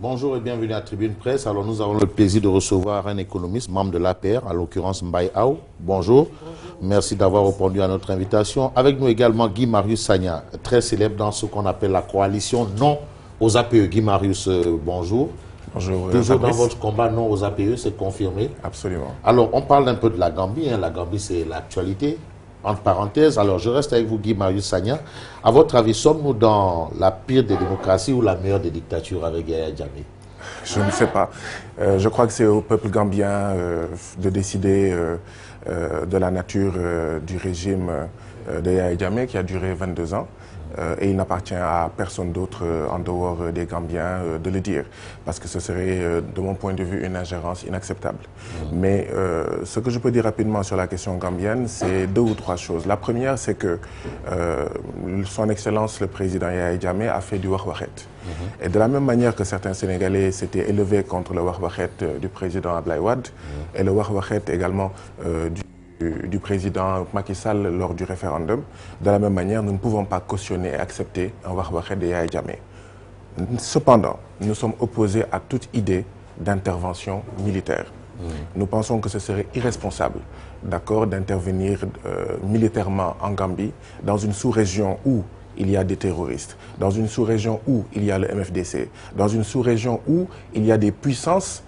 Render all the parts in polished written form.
Bonjour et bienvenue à Tribune Presse. Alors nous avons le plaisir de recevoir un économiste, membre de l'APR, à l'occurrence Mbaye Ao. Bonjour. Merci d'avoir répondu à notre invitation. Avec nous également Guy Marius Sagna, très célèbre dans ce qu'on appelle la coalition non aux APE. Guy Marius, bonjour. Bonjour. Toujours dans votre combat non aux APE, c'est confirmé? Absolument. Alors on parle un peu de la Gambie. La Gambie, c'est l'actualité. Entre parenthèses, alors je reste avec vous, Guy Marius Sagna. À votre avis, sommes-nous dans la pire des démocraties ou la meilleure des dictatures avec Yaya Jammeh? Je ne sais pas. Je crois que c'est au peuple gambien de décider de la nature du régime de Yaya Jammeh qui a duré 22 ans. Et il n'appartient à personne d'autre en dehors des Gambiens de le dire, parce que ce serait, de mon point de vue, une ingérence inacceptable. Mais ce que je peux dire rapidement sur la question gambienne, c'est 2 ou 3 choses. La première, c'est que son Excellence, le président Yaya Jammeh, a fait du wahwahet. Et de la même manière que certains Sénégalais s'étaient élevés contre le wahwahet du président Abdoulaye Wade, et le wahwahet également du président Macky Sall lors du référendum. De la même manière, nous ne pouvons pas cautionner et accepter un wahwahet de Yaya Jammeh. Cependant, nous sommes opposés à toute idée d'intervention militaire. Nous pensons que ce serait irresponsable, d'accord, d'intervenir militairement en Gambie, dans une sous-région où il y a des terroristes, dans une sous-région où il y a le MFDC, dans une sous-région où il y a des puissances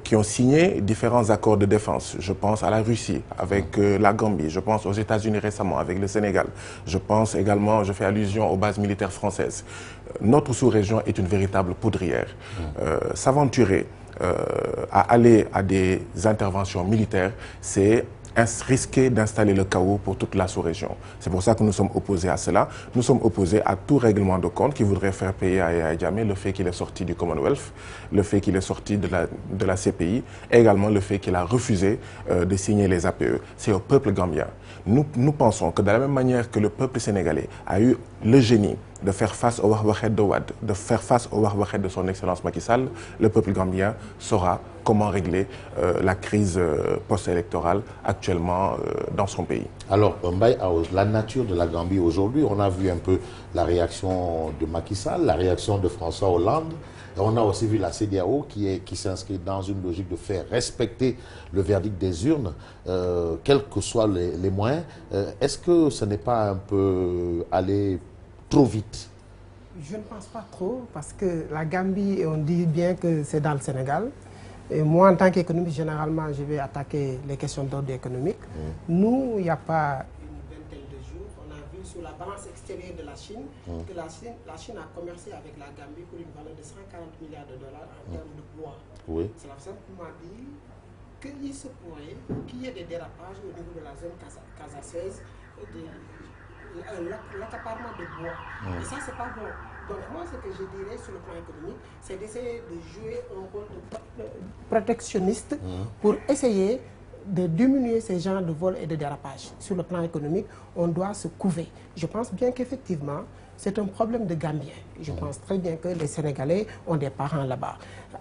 qui ont signé différents accords de défense. Je pense à la Russie avec la Gambie, je pense aux États-Unis récemment avec le Sénégal, je pense également, je fais allusion aux bases militaires françaises. Notre sous-région est une véritable poudrière. S'aventurer à aller à des interventions militaires, c'est risquer d'installer le chaos pour toute la sous-région. C'est pour ça que nous sommes opposés à cela. Nous sommes opposés à tout règlement de compte qui voudrait faire payer à Yaya Jammeh le fait qu'il est sorti du Commonwealth, le fait qu'il est sorti de la CPI, et également le fait qu'il a refusé de signer les APE. C'est au peuple gambien. Nous pensons que de la même manière que le peuple sénégalais a eu le génie de faire face au wahwahet de Wade, de faire face au wahwahet de son Excellence Macky Sall, le peuple gambien saura comment régler la crise post-électorale actuellement dans son pays. Alors, Mbaye, la nature de la Gambie aujourd'hui, on a vu un peu la réaction de Macky Sall, la réaction de François Hollande. Et on a aussi vu la CEDEAO qui s'inscrit dans une logique de faire respecter le verdict des urnes, quels que soient les moyens. Est-ce que ce n'est pas un peu aller trop vite? Je ne pense pas trop, parce que la Gambie, on dit bien que c'est dans le Sénégal. Et moi, en tant qu'économiste, généralement, je vais attaquer les questions d'ordre économique. Nous, il n'y a pas une vingtaine de jours, on a vu sur la balance extérieure de la Chine que la Chine a commercé avec la Gambie pour une valeur de 140 milliards de dollars en termes de bois. Oui. Cela veut simplement dire qu'il se pourrait qu'il y ait des dérapages au niveau de la zone casaçaise, l'accaparement de bois. Et ça, c'est pas bon. Donc moi, ce que je dirais sur le plan économique, c'est d'essayer de jouer un rôle de protectionniste pour essayer de diminuer ces genres de vols et de dérapage. Sur le plan économique, on doit se couver. Je pense bien qu'effectivement, c'est un problème de Gambiens. Je pense très bien que les Sénégalais ont des parents là-bas.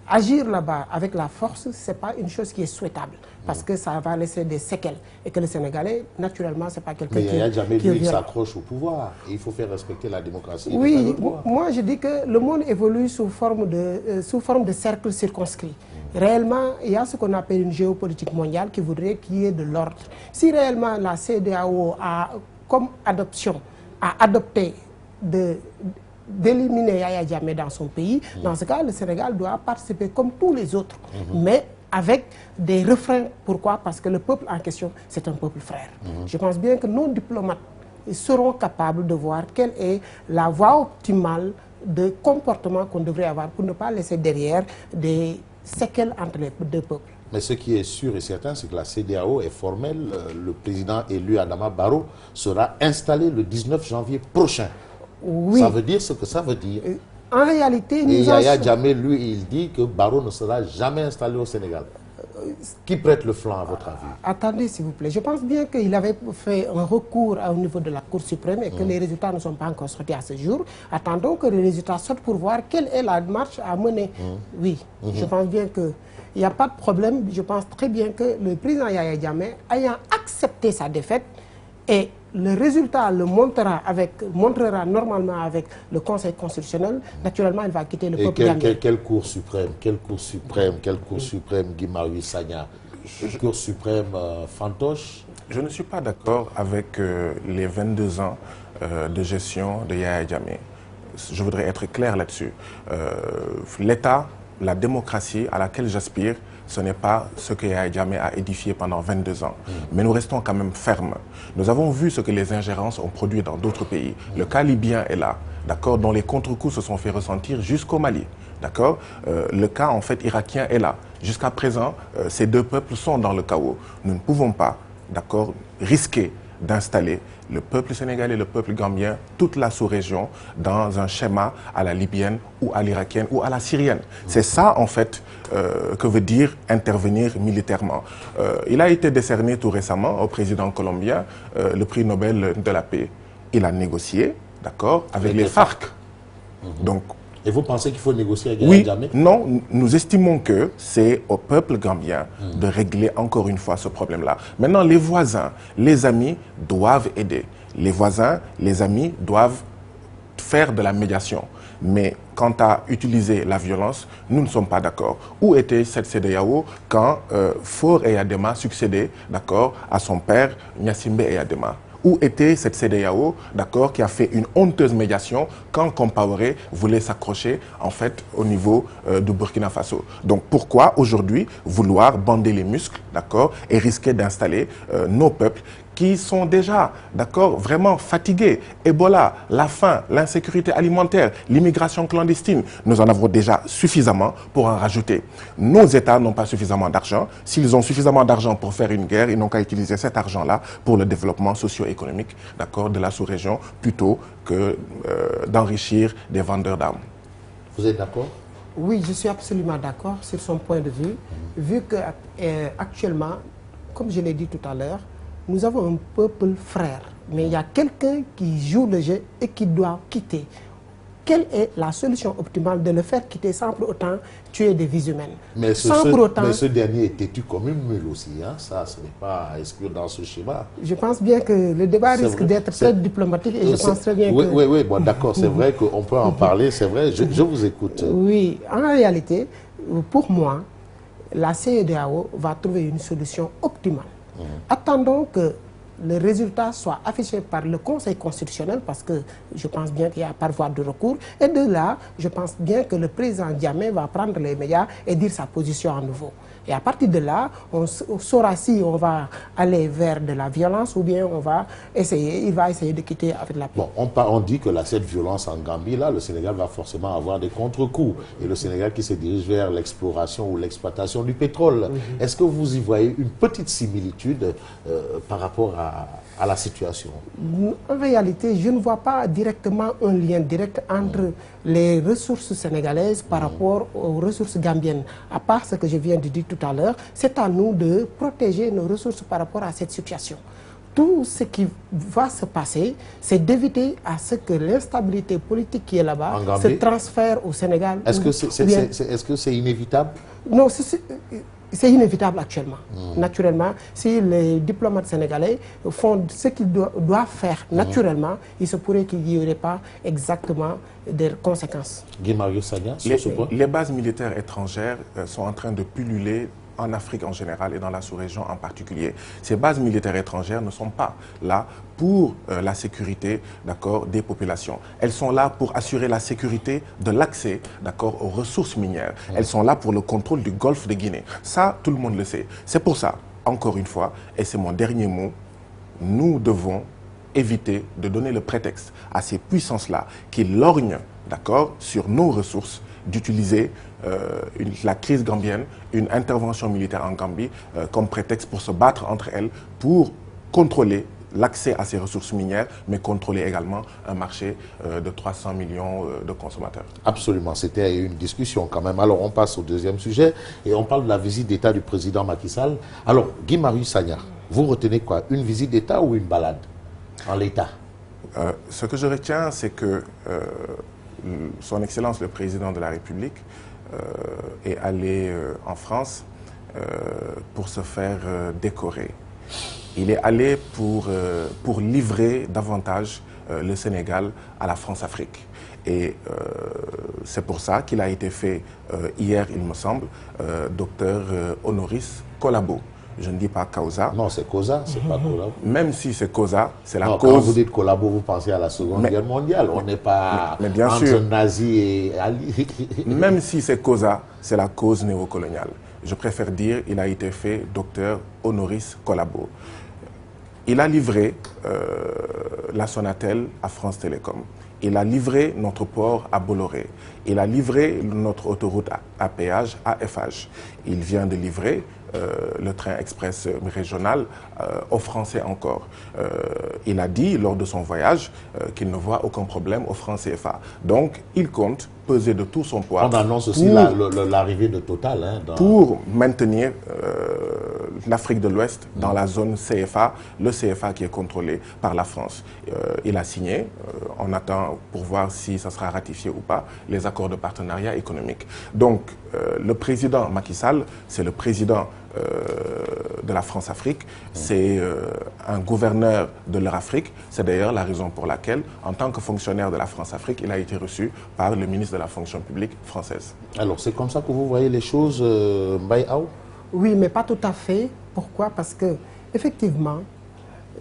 Agir là-bas avec la force, ce n'est pas une chose qui est souhaitable, parce que ça va laisser des séquelles. Et que le Sénégalais, naturellement, ce n'est pas quelqu'un qui... Mais Yaya Jammeh, lui, il s'accroche au pouvoir. Et il faut faire respecter la démocratie. Oui, moi je dis que le monde évolue sous forme de cercles circonscrits. Réellement, il y a ce qu'on appelle une géopolitique mondiale qui voudrait qu'il y ait de l'ordre. Si réellement la CEDEAO a comme adoption, a adopté d'éliminer Yaya Jammeh dans son pays, dans ce cas, le Sénégal doit participer comme tous les autres, mais avec des refrains. Pourquoi? Parce que le peuple en question, c'est un peuple frère. Je pense bien que nos diplomates seront capables de voir quelle est la voie optimale de comportement qu'on devrait avoir pour ne pas laisser derrière des séquelles entre les deux peuples. Mais ce qui est sûr et certain, c'est que la CEDEAO est formelle. Le président élu Adama Barrow sera installé le 19 janvier prochain. Oui. Ça veut dire ce que ça veut dire. En réalité, et Yaya Jammeh, lui, il dit que Barrow ne sera jamais installé au Sénégal. Qui prête le flanc, à votre avis? Attendez, s'il vous plaît. Je pense bien qu'il avait fait un recours au niveau de la Cour suprême et que les résultats ne sont pas encore sortis à ce jour. Attendons que les résultats sortent pour voir quelle est la marche à mener. Oui, je pense bien qu'il n'y a pas de problème. Je pense très bien que le président Yaya Jammeh, ayant accepté sa défaite et le résultat le montrera normalement avec le Conseil constitutionnel. Naturellement, il va quitter le peuple gambien. Quelle Cour suprême, Guy Marius Sagna? Une Cour suprême fantoche? Je ne suis pas d'accord avec les 22 ans de gestion de Yaya Jammeh. Je voudrais être clair là-dessus. L'État, la démocratie à laquelle j'aspire, ce n'est pas ce que Yaya Jammeh a édifié pendant 22 ans. Mais nous restons quand même fermes. Nous avons vu ce que les ingérences ont produit dans d'autres pays. Le cas libyen est là, d'accord, dont les contre-coups se sont fait ressentir jusqu'au Mali. D'accord. Le cas en fait irakien est là. Jusqu'à présent, ces deux peuples sont dans le chaos. Nous ne pouvons pas, d'accord, risquer d'installer le peuple sénégalais et le peuple gambien, toute la sous-région, dans un schéma à la libyenne ou à l'irakienne ou à la syrienne. C'est ça, en fait, que veut dire intervenir militairement. Il a été décerné tout récemment au président colombien le prix Nobel de la paix. Il a négocié, d'accord, avec les FARC. Donc, et vous pensez qu'il faut négocier avec Yaya Jammeh? Non, nous estimons que c'est au peuple gambien de régler encore une fois ce problème-là. Maintenant, les voisins, les amis doivent aider. Les voisins, les amis doivent faire de la médiation. Mais quant à utiliser la violence, nous ne sommes pas d'accord. Où était cette CEDEAO quand Faure Eyadema succédait, d'accord, à son père Gnassingbé Eyadema? Où était cette CEDEAO, d'accord, qui a fait une honteuse médiation quand Compaoré voulait s'accrocher, en fait, au niveau du Burkina Faso? Donc, pourquoi aujourd'hui vouloir bander les muscles, d'accord, et risquer d'installer nos peuples qui sont déjà, d'accord, vraiment fatigués? Ebola, la faim, l'insécurité alimentaire, l'immigration clandestine, nous en avons déjà suffisamment pour en rajouter. Nos États n'ont pas suffisamment d'argent. S'ils ont suffisamment d'argent pour faire une guerre, ils n'ont qu'à utiliser cet argent-là pour le développement socio-économique, d'accord, de la sous-région, plutôt que d'enrichir des vendeurs d'armes. Vous êtes d'accord? Oui, je suis absolument d'accord sur son point de vue, vu que actuellement, comme je l'ai dit tout à l'heure, nous avons un peuple frère, mais il y a quelqu'un qui joue le jeu et qui doit quitter. Quelle est la solution optimale de le faire quitter sans pour autant tuer des vies humaines? Mais ce dernier est têtu comme une mule aussi, hein? Ça, ce n'est pas à exclure dans ce schéma. Je pense bien que le débat risque d'être très diplomatique et je pense très bien que... Oui, bon, d'accord, c'est vrai qu'on peut en parler, c'est vrai, je vous écoute. Oui, en réalité, pour moi, la CEDEAO va trouver une solution optimale. Attendons que le résultat soit affiché par le Conseil constitutionnel, parce que je pense bien qu'il y a par voie de recours. Et de là, je pense bien que le président Jammeh va prendre les médias et dire sa position à nouveau. Et à partir de là, on saura si on va aller vers de la violence ou bien il va essayer de quitter avec la paix. Bon, on dit que cette violence en Gambie, là, le Sénégal va forcément avoir des contre-coups. Et le Sénégal qui se dirige vers l'exploration ou l'exploitation du pétrole. Est-ce que vous y voyez une petite similitude par rapport à la situation? En réalité, je ne vois pas directement un lien direct entre les ressources sénégalaises par rapport aux ressources gambiennes. À part ce que je viens de dire tout à l'heure, c'est à nous de protéger nos ressources par rapport à cette situation. Tout ce qui va se passer, c'est d'éviter à ce que l'instabilité politique qui est là-bas se transfère au Sénégal. Est-ce que c'est inévitable? Non, c'est inévitable actuellement. Naturellement, si les diplomates sénégalais font ce qu'ils doivent faire naturellement, il se pourrait qu'il n'y aurait pas exactement des conséquences. Guy Marius Sagna, sur ce point. Les bases militaires étrangères sont en train de pulluler en Afrique en général et dans la sous-région en particulier. Ces bases militaires étrangères ne sont pas là pour la sécurité, d'accord, des populations. Elles sont là pour assurer la sécurité de l'accès, d'accord, aux ressources minières. Elles sont là pour le contrôle du golfe de Guinée. Ça, tout le monde le sait. C'est pour ça, encore une fois, et c'est mon dernier mot, nous devons éviter de donner le prétexte à ces puissances-là qui lorgnent, d'accord, sur nos ressources, d'utiliser la crise gambienne, une intervention militaire en Gambie comme prétexte pour se battre entre elles, pour contrôler l'accès à ces ressources minières, mais contrôler également un marché de 300 millions de consommateurs. Absolument, c'était une discussion quand même. Alors on passe au deuxième sujet et on parle de la visite d'État du président Macky Sall. Alors Guy Marius Sagna, vous retenez quoi? Une visite d'État ou une balade en l'État? Ce que je retiens, c'est que Son Excellence le Président de la République est allé en France pour se faire décorer. Il est allé pour livrer davantage le Sénégal à la France-Afrique. Et c'est pour ça qu'il a été fait hier, il me semble, docteur honoris collabo. Je ne dis pas causa. Non, c'est causa, c'est pas collabo. Même si c'est causa, c'est la non, cause. Quand vous dites collabo, vous pensez à la Seconde Guerre mondiale. On n'est pas bien entre sûr. nazis et Ali. Même si c'est causa, c'est la cause néocoloniale. Je préfère dire qu'il a été fait docteur honoris collabo. Il a livré la Sonatel à France Télécom. Il a livré notre port à Bolloré. Il a livré notre autoroute à péage à Eiffage. Il vient de livrer le train express régional aux Français encore. Il a dit lors de son voyage qu'il ne voit aucun problème au franc CFA. Donc, il compte peser de tout son poids. On annonce aussi l'arrivée de Total. Hein, pour maintenir l'Afrique de l'Ouest dans la zone CFA, le CFA qui est contrôlé par la France. Il a signé, on attend pour voir si ça sera ratifié ou pas, les accords de partenariat économique. Donc, le président Macky Sall, c'est le président de la France-Afrique, c'est un gouverneur de l'Afrique. C'est d'ailleurs la raison pour laquelle, en tant que fonctionnaire de la France-Afrique, il a été reçu par le ministre de la fonction publique française. Alors, c'est comme ça que vous voyez les choses, Mbaye Aw? Oui, mais pas tout à fait. Pourquoi? Parce que, effectivement,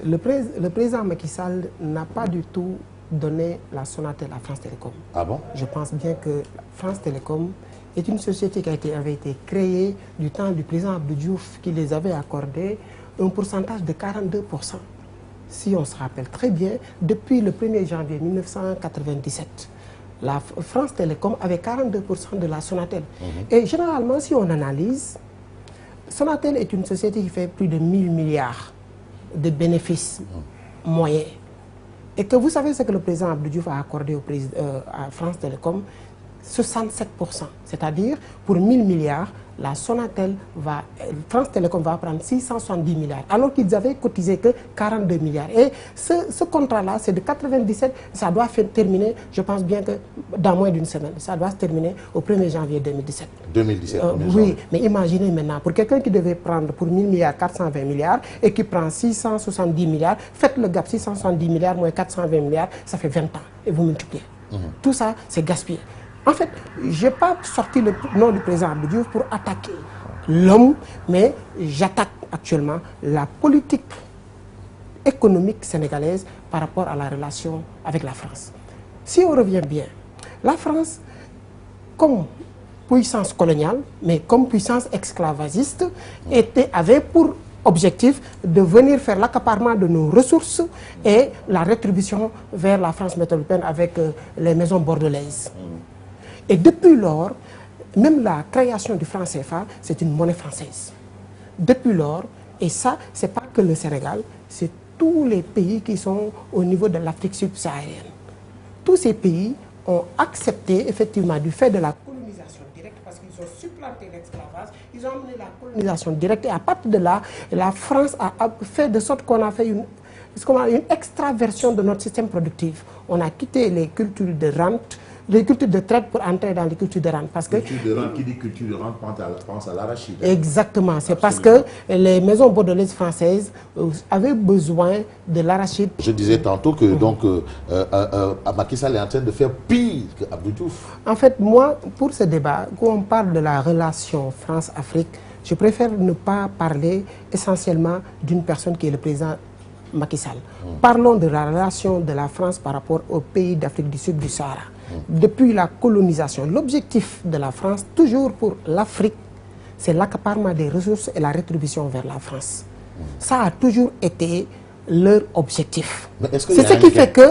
le président Macky Sall n'a pas du tout donné la Sonatel à France Télécom. Ah bon? Je pense bien que France Télécom est une société qui avait été créée du temps du président Abdou Diouf, qui les avait accordé un pourcentage de 42%. Si on se rappelle très bien, depuis le 1er janvier 1997, la France Télécom avait 42% de la Sonatel. Et généralement, si on analyse, Sonatel est une société qui fait plus de 1000 milliards de bénéfices moyens. Et que vous savez ce que le président Abdou Diouf a accordé à France Télécom? 67%. C'est-à-dire, pour 1000 milliards, la Sonatel France Télécom va prendre 670 milliards, alors qu'ils avaient cotisé que 42 milliards. Et ce contrat-là, c'est de 97, ça doit terminer, je pense bien que dans moins d'une semaine, ça doit se terminer au 1er janvier 2017. 2017, oui, mais imaginez maintenant, pour quelqu'un qui devait prendre pour 1000 milliards 420 milliards et qui prend 670 milliards, faites le gap, 670 milliards moins 420 milliards, ça fait 20 ans, et vous multipliez. Tout ça, c'est gaspillé. En fait, je n'ai pas sorti le nom du président Abdou Diouf pour attaquer l'homme, mais j'attaque actuellement la politique économique sénégalaise par rapport à la relation avec la France. Si on revient bien, la France, comme puissance coloniale, mais comme puissance esclavagiste, avait pour objectif de venir faire l'accaparement de nos ressources et la rétribution vers la France métropolitaine avec les maisons bordelaises. Et depuis lors, même la création du franc CFA, c'est une monnaie française. Depuis lors, et ça, ce n'est pas que le Sénégal, c'est tous les pays qui sont au niveau de l'Afrique subsaharienne. Tous ces pays ont accepté, effectivement, du fait de la colonisation directe, parce qu'ils ont supplanté l'esclavage, ils ont amené la colonisation directe, et à partir de là, la France a fait de sorte qu'on a fait une extraversion de notre système productif. On a quitté les cultures de rente, les cultures de traite pour entrer dans les cultures de rente. Parce que, culture de rente, qui dit culture de rente pense à l'arachide. Exactement, c'est parce que les maisons bordelaises françaises avaient besoin de l'arachide. Je disais tantôt que donc Macky Sall est en train de faire pire qu'Abdou Diouf. En fait, moi, pour ce débat, quand on parle de la relation France-Afrique, je préfère ne pas parler essentiellement d'une personne qui est le président Macky Sall. Parlons de la relation de la France par rapport aux pays d'Afrique du Sud du Sahara. Depuis la colonisation, l'objectif de la France, toujours pour l'Afrique, c'est l'accaparement des ressources et la rétribution vers la France. Ça a toujours été leur objectif. C'est ce qui fait que,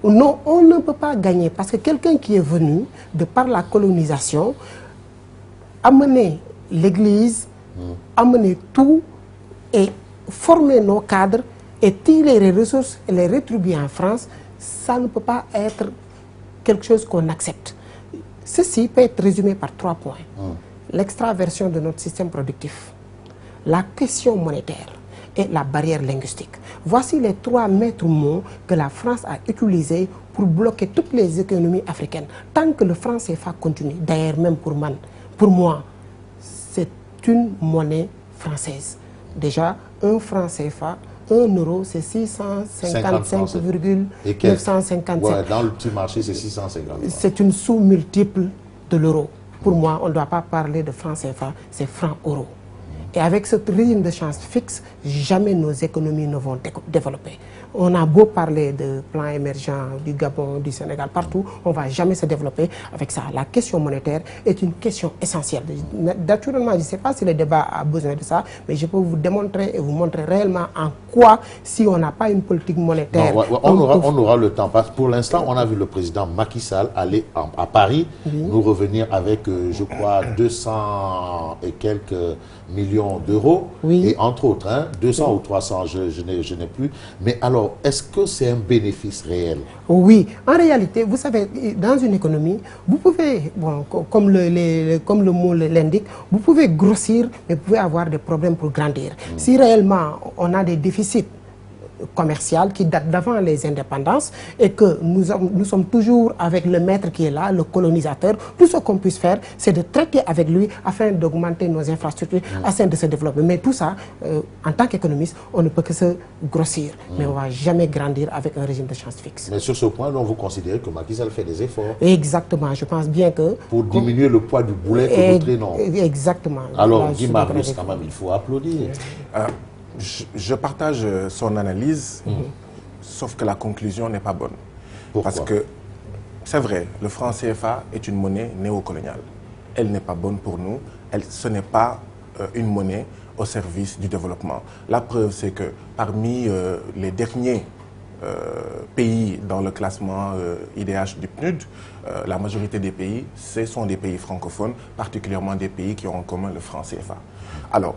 non, on ne peut pas gagner, parce que quelqu'un qui est venu, de par la colonisation, amener l'Église, amener tout et former nos cadres et tirer les ressources et les rétribuer en France, ça ne peut pas être quelque chose qu'on accepte. Ceci peut être résumé par 3 points. L'extraversion de notre système productif, la question monétaire et la barrière linguistique. Voici les 3 maîtres mots que la France a utilisés pour bloquer toutes les économies africaines. Tant que le franc CFA continue, d'ailleurs même pour moi, c'est une monnaie française. Déjà, 1 franc CFA, 1 euro, c'est 655,957. Ouais, dans le petit marché, c'est 650. C'est une sous-multiple de l'euro. Pour moi, on ne doit pas parler de franc CFA, c'est franc euro. Et avec ce régime de change fixe, jamais nos économies ne vont développer. On a beau parler de plans émergents du Gabon, du Sénégal, partout, on ne va jamais se développer avec ça. La question monétaire est une question essentielle. Naturellement, je ne sais pas si le débat a besoin de ça, mais je peux vous démontrer et vous montrer réellement en quoi, si on n'a pas une politique monétaire... Non, on aura le temps. Parce que pour l'instant, on a vu le président Macky Sall aller à Paris, nous revenir avec, je crois, 200 et quelques millions d'euros. Et entre autres, 200 ou 300, je n'ai plus. Mais alors, est-ce que c'est un bénéfice réel? Oui, en réalité, vous savez, dans une économie, vous pouvez, bon, comme le mot l'indique, vous pouvez grossir, mais vous pouvez avoir des problèmes pour grandir. Si réellement on a des déficits commercial qui date d'avant les indépendances et que nous sommes toujours avec le maître qui est là, le colonisateur, tout ce qu'on puisse faire, c'est de traiter avec lui afin d'augmenter nos infrastructures, afin de se développer. Mais tout ça, en tant qu'économiste, on ne peut que se grossir. Mais on ne va jamais grandir avec un régime de change fixe. Mais sur ce point, donc, vous considérez que Macky Sall fait des efforts? Exactement, je pense bien que... Pour diminuer le poids du boulet que vous traînons. Exactement. Alors, Guy Marius, quand même, il faut applaudir. Je partage son analyse, sauf que la conclusion n'est pas bonne. Pourquoi? Parce que, c'est vrai, le franc CFA est une monnaie néocoloniale. Elle n'est pas bonne pour nous, ce n'est pas une monnaie au service du développement. La preuve, c'est que parmi les derniers pays dans le classement IDH du PNUD, la majorité des pays, ce sont des pays francophones, particulièrement des pays qui ont en commun le franc CFA. Alors,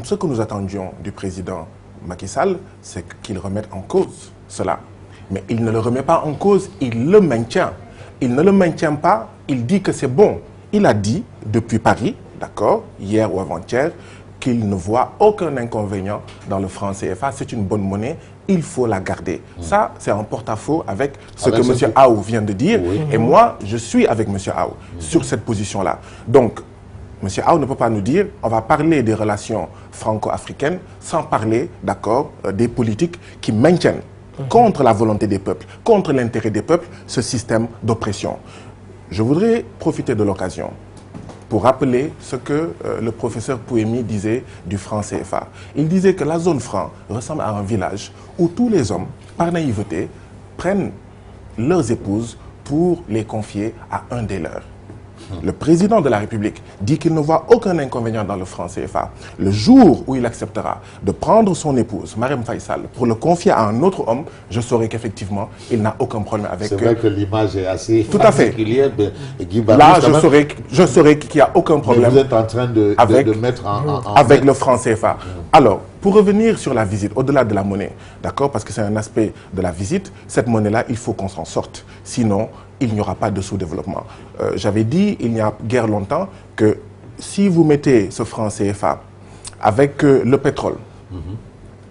ce que nous attendions du président Macky Sall, c'est qu'il remette en cause cela. Mais il ne le remet pas en cause, il le maintient. Il ne le maintient pas, il dit que c'est bon. Il a dit, depuis Paris, d'accord, hier ou avant-hier, qu'il ne voit aucun inconvénient dans le franc CFA. C'est une bonne monnaie, il faut la garder. Ça, c'est en porte-à-faux avec ce que M. Aou vient de dire. Et moi, je suis avec M. Aou sur cette position-là. Donc, M. Aou ne peut pas nous dire, on va parler des relations franco-africaines sans parler, d'accord, des politiques qui maintiennent contre la volonté des peuples, contre l'intérêt des peuples, ce système d'oppression. Je voudrais profiter de l'occasion pour rappeler ce que le professeur Pouemi disait du franc CFA. Il disait que la zone franc ressemble à un village où tous les hommes, par naïveté, prennent leurs épouses pour les confier à un des leurs. Le président de la République dit qu'il ne voit aucun inconvénient dans le franc CFA. Le jour où il acceptera de prendre son épouse, Marème Faye Sall, pour le confier à un autre homme, je saurai qu'effectivement, il n'a aucun problème avec... C'est vrai que l'image est assez particulière. De Guy Là, je saurai qu'il n'y a aucun problème. Mais vous êtes en train de mettre avec le franc CFA. Alors, pour revenir sur la visite, au-delà de la monnaie, d'accord, parce que c'est un aspect de la visite, cette monnaie-là, il faut qu'on s'en sorte. Sinon, il n'y aura pas de sous-développement. J'avais dit, il n'y a guère longtemps, que si vous mettez ce franc CFA avec le pétrole,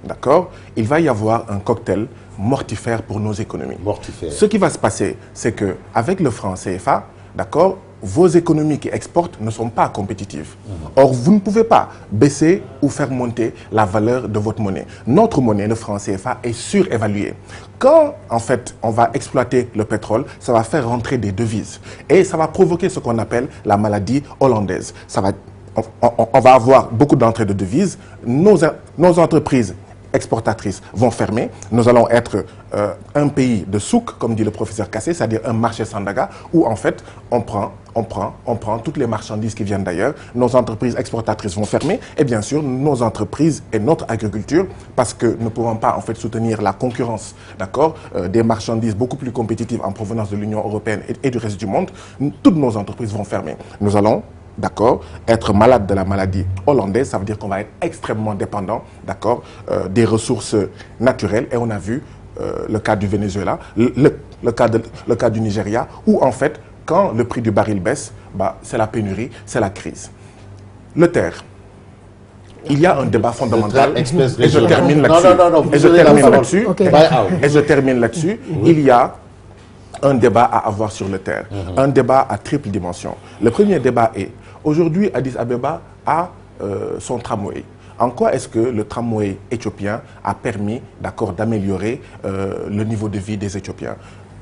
d'accord, il va y avoir un cocktail mortifère pour nos économies. Mortifère. Ce qui va se passer, c'est qu'avec le franc CFA, d'accord, vos économies qui exportent ne sont pas compétitives. Or, vous ne pouvez pas baisser ou faire monter la valeur de votre monnaie. Notre monnaie, le franc CFA, est surévaluée. Quand, en fait, on va exploiter le pétrole, ça va faire rentrer des devises. Et ça va provoquer ce qu'on appelle la maladie hollandaise. On va avoir beaucoup d'entrées de devises. Nos entreprises exportatrices vont fermer. Nous allons être un pays de souk, comme dit le professeur Kassé, c'est-à-dire un marché Sandaga, où en fait on prend toutes les marchandises qui viennent d'ailleurs. Nos entreprises exportatrices vont fermer et bien sûr nos entreprises et notre agriculture, parce que nous ne pouvons pas en fait soutenir la concurrence, d'accord, des marchandises beaucoup plus compétitives en provenance de l'Union européenne et du reste du monde. Toutes nos entreprises vont fermer. Nous allons, d'accord, être malade de la maladie hollandaise, ça veut dire qu'on va être extrêmement dépendant, d'accord, des ressources naturelles. Et on a vu le cas du Venezuela, le cas du Nigeria, où en fait, quand le prix du baril baisse, bah, c'est la pénurie, c'est la crise. Le terre. Il y a un débat fondamental, et je termine là-dessus. Et je termine là-dessus. Il y a un débat à avoir sur le terre, un débat à triple dimension. Le premier débat est, aujourd'hui, Addis Abeba a son tramway. En quoi est-ce que le tramway éthiopien a permis, d'accord, d'améliorer le niveau de vie des Éthiopiens?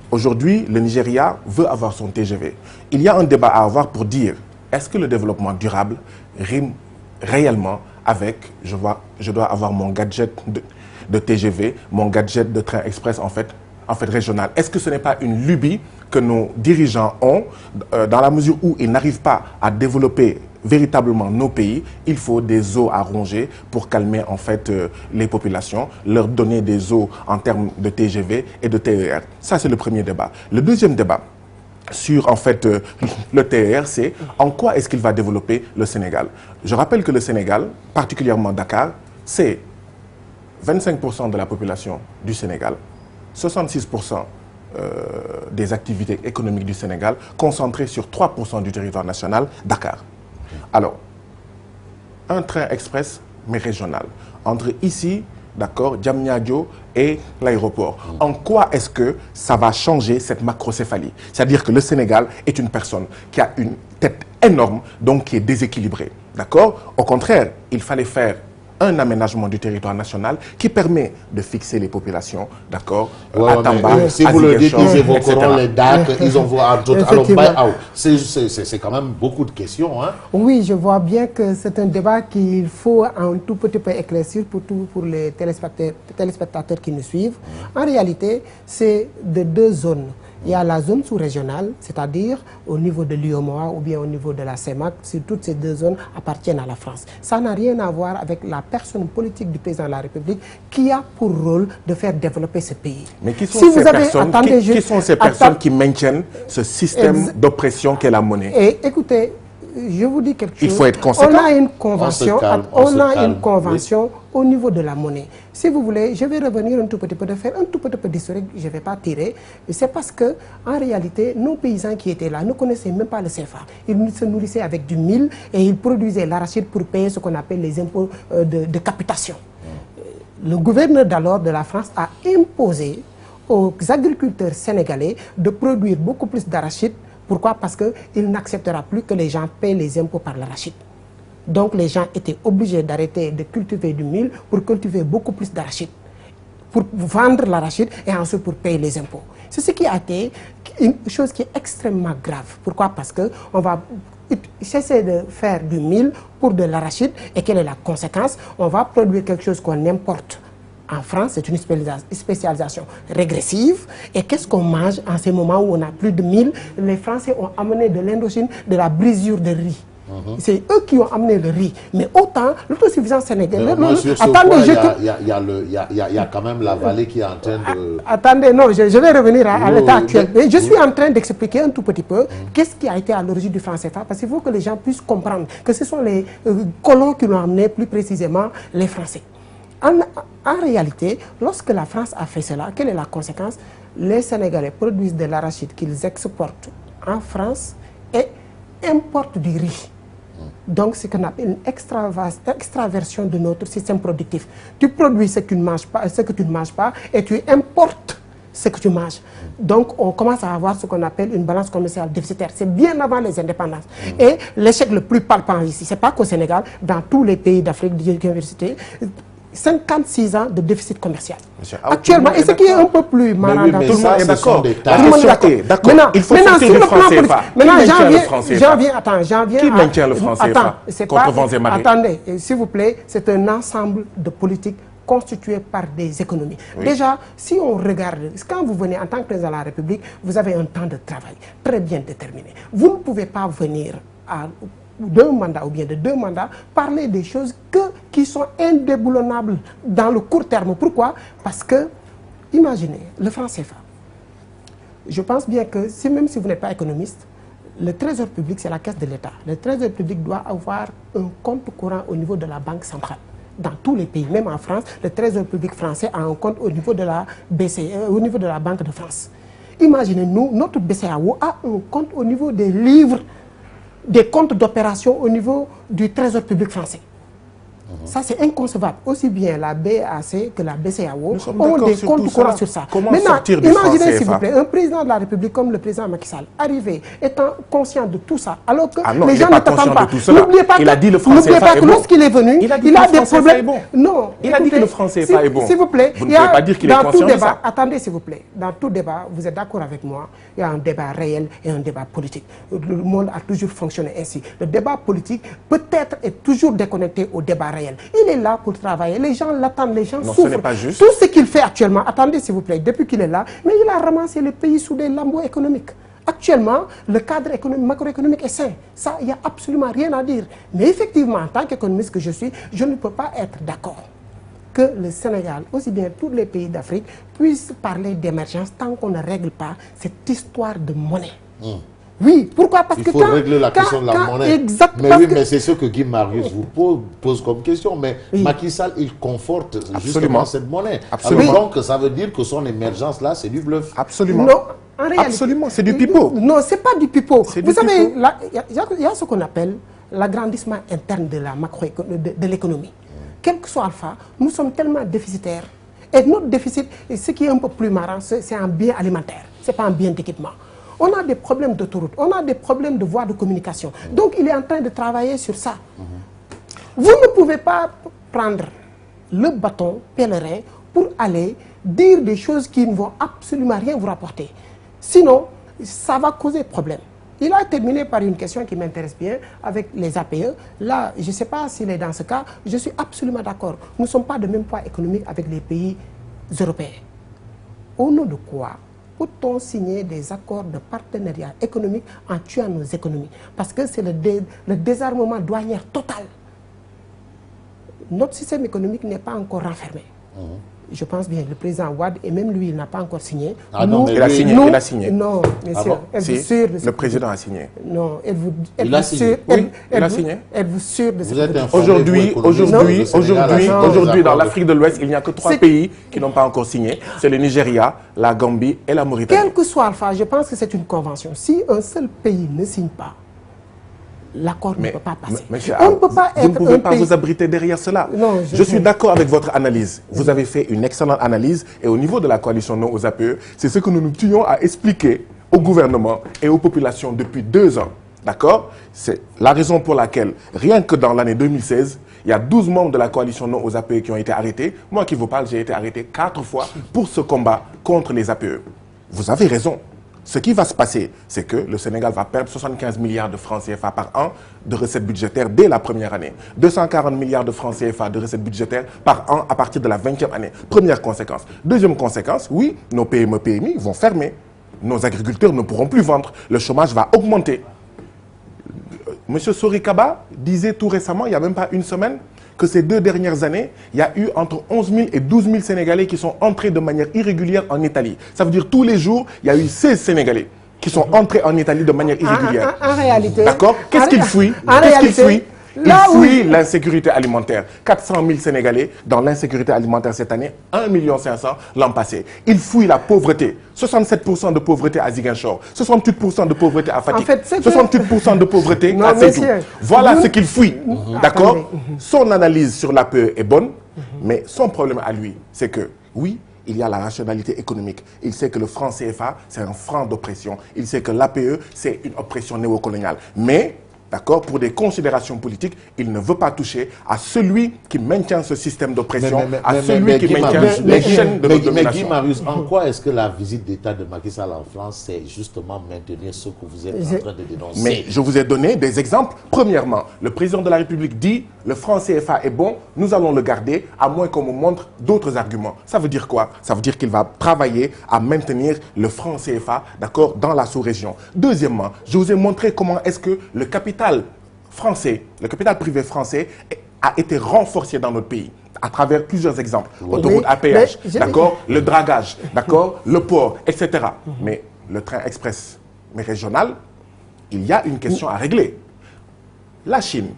Aujourd'hui, le Nigeria veut avoir son TGV. Il y a un débat à avoir pour dire, est-ce que le développement durable rime réellement avec, je dois avoir mon gadget de TGV, mon gadget de train express en fait régional. Est-ce que ce n'est pas une lubie que nos dirigeants ont dans la mesure où ils n'arrivent pas à développer véritablement nos pays? Il faut des os à ronger pour calmer en fait les populations, leur donner des os en termes de TGV et de TER. Ça, c'est le premier débat. Le deuxième débat sur en fait le TER, c'est en quoi est-ce qu'il va développer le Sénégal. Je rappelle que le Sénégal, particulièrement Dakar, c'est 25% de la population du Sénégal, 66% des activités économiques du Sénégal, concentrées sur 3% du territoire national, Dakar. Alors, un train express, mais régional, entre ici, d'accord, Diamniadio et l'aéroport. En quoi est-ce que ça va changer cette macrocéphalie? C'est-à-dire que le Sénégal est une personne qui a une tête énorme, donc qui est déséquilibrée, d'accord? Au contraire, il fallait faire un aménagement du territoire national qui permet de fixer les populations, d'accord, à Tamba, si vous le dites, ils évoqueront les dates, ils ont voix d'autres. Alors, c'est quand même beaucoup de questions. Hein. Oui, je vois bien que c'est un débat qu'il faut un tout petit peu éclaircir pour les téléspectateurs qui nous suivent. En réalité, c'est de deux zones. Il y a la zone sous-régionale, c'est-à-dire au niveau de l'UEMOA ou bien au niveau de la CEMAC, toutes ces deux zones appartiennent à la France. Ça n'a rien à voir avec la personne politique du président de la République qui a pour rôle de faire développer ce pays. Mais qui sont ces personnes qui maintiennent ce système d'oppression qu'est la monnaie? Et écoutez, je vous dis quelque chose. Il faut être conséquent. On a une convention, au niveau de la monnaie. Si vous voulez, je vais revenir un tout petit peu, de faire un tout petit peu d'historique, je ne vais pas tirer. C'est parce que, en réalité, nos paysans qui étaient là ne connaissaient même pas le CFA. Ils se nourrissaient avec du mil et ils produisaient l'arachide pour payer ce qu'on appelle les impôts de capitation. Le gouverneur d'alors de la France a imposé aux agriculteurs sénégalais de produire beaucoup plus d'arachide. Pourquoi? Parce qu'il n'acceptera plus que les gens paient les impôts par l'arachide. Donc les gens étaient obligés d'arrêter de cultiver du mil pour cultiver beaucoup plus d'arachide, pour vendre l'arachide et ensuite pour payer les impôts. C'est ce qui a été une chose qui est extrêmement grave. Pourquoi? Parce qu'on va cesser de faire du mil pour de l'arachide et quelle est la conséquence? On va produire quelque chose qu'on importe. En France, c'est une spécialisation régressive. Et qu'est-ce qu'on mange en ces moments où on n'a plus de mil? Les Français ont amené de l'Indochine de la brisure de riz. C'est eux qui ont amené le riz. Mais autant, l'autosuffisance sénégalaise... Il y a quand même la vallée qui est en train de... Attendez, non, je vais revenir à l'état actuel. Mais je suis en train d'expliquer un tout petit peu qu'est-ce qui a été à l'origine du franc CFA. Parce qu'il faut que les gens puissent comprendre que ce sont les colons qui l'ont amené, plus précisément les Français. En réalité, lorsque la France a fait cela, quelle est la conséquence? Les Sénégalais produisent de l'arachide qu'ils exportent en France et importent du riz. Donc, c'est qu'on appelle une extraversion de notre système productif. Tu produis ce que tu ne manges pas, et tu importes ce que tu manges. Donc, on commence à avoir ce qu'on appelle une balance commerciale déficitaire. C'est bien avant les indépendances. Et l'échec le plus palpable ici, ce n'est pas qu'au Sénégal, dans tous les pays d'Afrique, de diversité, 56 ans de déficit commercial. Actuellement, et ce qui est un peu plus marrant dans tout le monde est d'accord. D'accord. Il faut sortir du franc CFA. Janvier. Qui maintient le franc CFA contre vents et marées? Attendez, s'il vous plaît, c'est un ensemble de politiques constituées par des économies. Oui. Déjà, si on regarde, quand vous venez en tant que président de la République, vous avez un temps de travail très bien déterminé. Vous ne pouvez pas venir à d'un mandat ou bien de deux mandats, parler des choses qui sont indéboulonnables dans le court terme. Pourquoi? Parce que, imaginez, le franc CFA. Je pense bien que, même si vous n'êtes pas économiste, le trésor public, c'est la caisse de l'État. Le trésor public doit avoir un compte courant au niveau de la Banque centrale. Dans tous les pays, même en France, le trésor public français a un compte au niveau de la BCE, au niveau de la Banque de France. Imaginez-nous, notre BCEAO a un compte au niveau des livres, des comptes d'opération au niveau du trésor public français. Ça, c'est inconcevable. Aussi bien la BAC que la BCEAO ont des comptes courants sur ça. Comment maintenant, sortir du franc imaginez, s'il CFA? vous plaît, un président de la République comme le président Macky Sall, arrivé, étant conscient de tout ça, alors que Ah non, les il gens n'est ne pas conscient t'attendent pas. de tout cela. N'oubliez pas Il a dit le franc CFA est bon. lorsqu'il est venu, Il a dit il que a le des franc CFA est problèmes. bon. Non. Il a dit que le franc CFA est bon. S'il vous plaît, Vous ne pouvez pas dire qu'il est dans conscient tout de débat, ça. attendez, s'il vous plaît, dans tout débat, vous êtes d'accord avec moi, il y a un débat réel et un débat politique. Le monde a toujours fonctionné ainsi. Le débat politique peut-être est toujours déconnecté au débat réel. Il est là pour travailler. Les gens l'attendent, les gens Non, souffrent. ce n'est pas juste. Tout ce qu'il fait actuellement, attendez s'il vous plaît, depuis qu'il est là, mais il a ramassé le pays sous des lambeaux économiques. Actuellement, le cadre macroéconomique est sain. Ça, il n'y a absolument rien à dire. Mais effectivement, en tant qu'économiste que je suis, je ne peux pas être d'accord que le Sénégal, aussi bien tous les pays d'Afrique, puissent parler d'émergence tant qu'on ne règle pas cette histoire de monnaie. Oui, pourquoi? Parce Il que faut régler la question de la monnaie. Exactement. Mais oui, mais c'est ce que Guy Marius vous pose comme question. Mais Oui. Macky Sall, il conforte justement Absolument. cette monnaie. Absolument. Alors donc, ça veut dire que son émergence là, c'est du bluff. Absolument. Non, en réalité, Absolument, c'est du pipeau. Non, c'est pas du pipeau. C'est Vous du savez, pipeau. il y a ce qu'on appelle l'agrandissement interne de la de l'économie. Quel que soit Alpha, nous sommes tellement déficitaires. Et notre déficit, ce qui est un peu plus marrant, c'est un bien alimentaire. Ce n'est pas un bien d'équipement. On a des problèmes d'autoroute, on a des problèmes de voies de communication. Donc, il est en train de travailler sur ça. Vous ne pouvez pas prendre le bâton pèlerin pour aller dire des choses qui ne vont absolument rien vous rapporter. Sinon, ça va causer problème. Il a terminé par une question qui m'intéresse bien avec les APE. Là, je ne sais pas s'il est dans ce cas, je suis absolument d'accord. Nous ne sommes pas de même poids économique avec les pays européens. Au nom de quoi peut-on signer des accords de partenariat économique en tuant nos économies? Parce que c'est le désarmement douanier total. Notre système économique n'est pas encore renfermé. Je pense bien, le président Ouad, et même lui, il n'a pas encore signé. Ah non, mais il a signé. nous- Il a signé. Non, bien Ah sûr. bon? Êtes-vous Si, sûr de ce le que président vous a signé. dites? Non, êtes-vous Il a sûr? signé. Oui, il a signé. Êtes-vous sûr de ce Vous que êtes vous dites? informé, Aujourd'hui, vous, économiste, le Sénégal a signé des aujourd'hui, dans accords de- l'Afrique de l'Ouest, il n'y a que 3 C'est- pays qui n'ont pas encore signé. C'est le Nigeria, la Gambie et la Mauritanie. Quel que soit Alpha, je pense que c'est une convention. Si un seul pays ne signe pas, l'accord ne peut pas passer. Monsieur On ne Al, peut pas vous ne être pouvez un pas pays... vous abriter derrière cela. Non, je suis d'accord avec votre analyse. Vous avez fait une excellente analyse. Et au niveau de la coalition non aux APE, c'est ce que nous nous tuons à expliquer au gouvernement et aux populations depuis 2 ans. D'accord? C'est la raison pour laquelle, rien que dans l'année 2016, il y a 12 membres de la coalition non aux APE qui ont été arrêtés. Moi qui vous parle, j'ai été arrêté 4 fois pour ce combat contre les APE. Vous avez raison. Ce qui va se passer, c'est que le Sénégal va perdre 75 milliards de francs CFA par an de recettes budgétaires dès la première année. 240 milliards de francs CFA de recettes budgétaires par an à partir de la 20e année. Première conséquence. Deuxième conséquence, oui, nos PME, PMI vont fermer. Nos agriculteurs ne pourront plus vendre. Le chômage va augmenter. Monsieur Sorikaba disait tout récemment, il n'y a même pas une semaine, que ces 2 dernières années, il y a eu entre 11 000 et 12 000 Sénégalais qui sont entrés de manière irrégulière en Italie. Ça veut dire tous les jours, il y a eu 16 Sénégalais qui sont entrés en Italie de manière irrégulière. En réalité... D'accord? Qu'est-ce qu'ils fuient? Qu'est-ce qu'ils fuient? Ils fuient l'insécurité alimentaire. 400 000 Sénégalais dans l'insécurité alimentaire cette année, 1,5 million l'an passé. Ils fuient la pauvreté. 67% de pauvreté à Ziguinchor, 68% de pauvreté à Fatick, En fait, c'est que- 68% de pauvreté Non, à Sédhiou. monsieur, Voilà vous- ce qu'il fuit. Attendez. D'accord? Son analyse sur l'APE est bonne, mais son problème à lui, c'est que, oui, il y a la rationalité économique. Il sait que le franc CFA, c'est un franc d'oppression. Il sait que l'APE, c'est une oppression néocoloniale. Mais, d'accord, pour des considérations politiques, il ne veut pas toucher à celui qui maintient ce système d'oppression, à celui qui maintient les chaînes de Mais Guy domination. Marius, en quoi est-ce que la visite d'État de Macky Sall en France, c'est justement maintenir ce que vous êtes en train de dénoncer? Mais je vous ai donné des exemples. Premièrement, le président de la République dit le franc CFA est bon, nous allons le garder, à moins qu'on me montre d'autres arguments. Ça veut dire quoi? Ça veut dire qu'il va travailler à maintenir le franc CFA, d'accord, dans la sous-région. Deuxièmement, je vous ai montré comment est-ce que le capital français, le capital privé français a été renforcé dans notre pays à travers plusieurs exemples. Autoroute à péage, d'accord, le dragage, d'accord, le port, etc. Mais le train express, mais régional, il y a une question à régler. La Chine,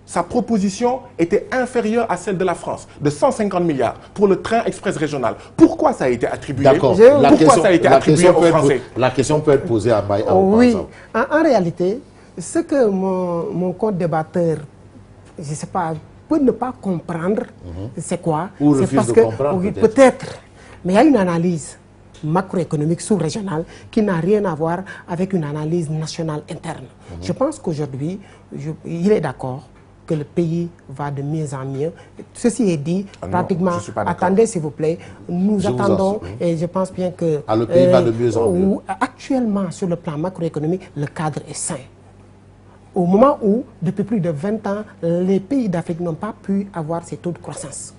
sa proposition était inférieure à celle de la France, de 150 milliards pour le train express régional. Pourquoi ça a été attribué? D'accord. Pourquoi ça a été attribué aux Français? La question peut être posée à Baye. Oui, en réalité, ce que mon co-débatteur, je ne sais pas peut ne pas comprendre c'est quoi. Ou C'est refuse parce de que comprendre, oui, peut-être. peut-être. Mais il y a une analyse macroéconomique sous-régionale qui n'a rien à voir avec une analyse nationale interne. Je pense qu'aujourd'hui, il est d'accord que le pays va de mieux en mieux. Ceci est dit, pratiquement, je suis pas d'accord. attendez s'il vous plaît, nous Je vous attendons assure. et je pense bien que Le pays va de mieux en mieux. actuellement, sur le plan macroéconomique, le cadre est sain. Au moment où, depuis plus de 20 ans, les pays d'Afrique n'ont pas pu avoir ces taux de croissance.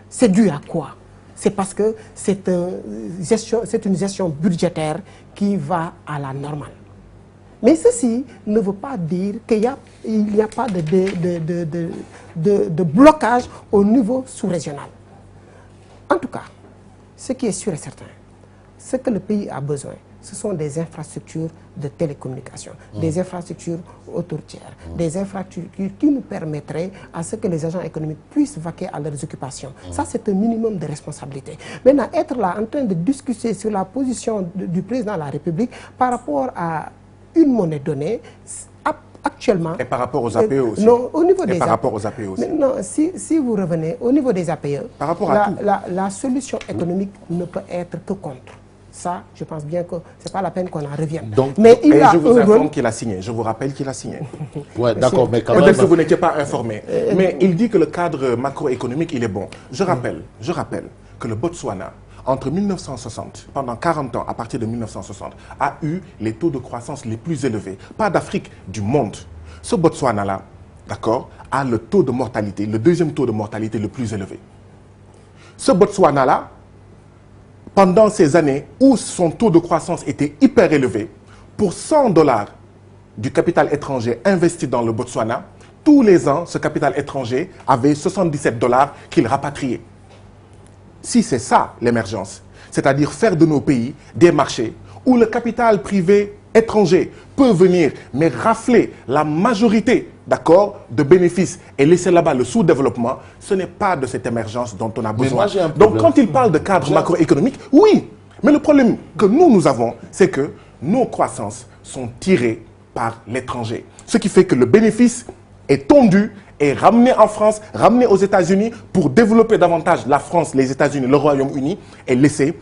C'est dû à quoi? C'est parce que c'est une gestion budgétaire qui va à la normale. Mais ceci ne veut pas dire qu'il n'y a pas de blocage au niveau sous-régional. En tout cas, ce qui est sûr et certain, ce que le pays a besoin, ce sont des infrastructures de télécommunication, des infrastructures autoroutières, des infrastructures qui nous permettraient à ce que les agents économiques puissent vaquer à leurs occupations. Ça, c'est un minimum de responsabilité. Maintenant, être là en train de discuter sur la position du président de la République par rapport à une monnaie donnée, actuellement... Et par rapport aux APE aussi. Non, au niveau des par APE. rapport aux APE aussi. Mais non, si vous revenez au niveau des APE, Par rapport à tout. la solution économique ne peut être que contre. Ça, je pense bien que ce n'est pas la peine qu'on en revienne. Donc, mais il Et a je vous un informe rôle... qu'il a signé. Je vous rappelle qu'il a signé. Ouais, d'accord, mais quand même... Peut-être que vous n'étiez pas informé. Mais il dit que le cadre macroéconomique, il est bon. Je rappelle que le Botswana, entre 1960, pendant 40 ans, à partir de 1960, a eu les taux de croissance les plus élevés. Pas d'Afrique, du monde. Ce Botswana-là, d'accord, a le taux de mortalité, le deuxième taux de mortalité le plus élevé. Ce Botswana-là, pendant ces années où son taux de croissance était hyper élevé, pour 100 $ du capital étranger investi dans le Botswana, tous les ans, ce capital étranger avait 77 $ qu'il rapatriait. Si c'est ça l'émergence, c'est-à-dire faire de nos pays des marchés où le capital privé étranger peut venir, mais rafler la majorité, d'accord, de bénéfices et laisser là-bas le sous-développement, ce n'est pas de cette émergence dont on a besoin. moi, j'ai un Donc problème. quand il parle de cadre macroéconomique, oui, mais le problème que nous avons, c'est que nos croissances sont tirées par l'étranger. Ce qui fait que le bénéfice est tondu et ramené en France, ramené aux États-Unis pour développer davantage la France, les États-Unis, le Royaume-Uni et laisser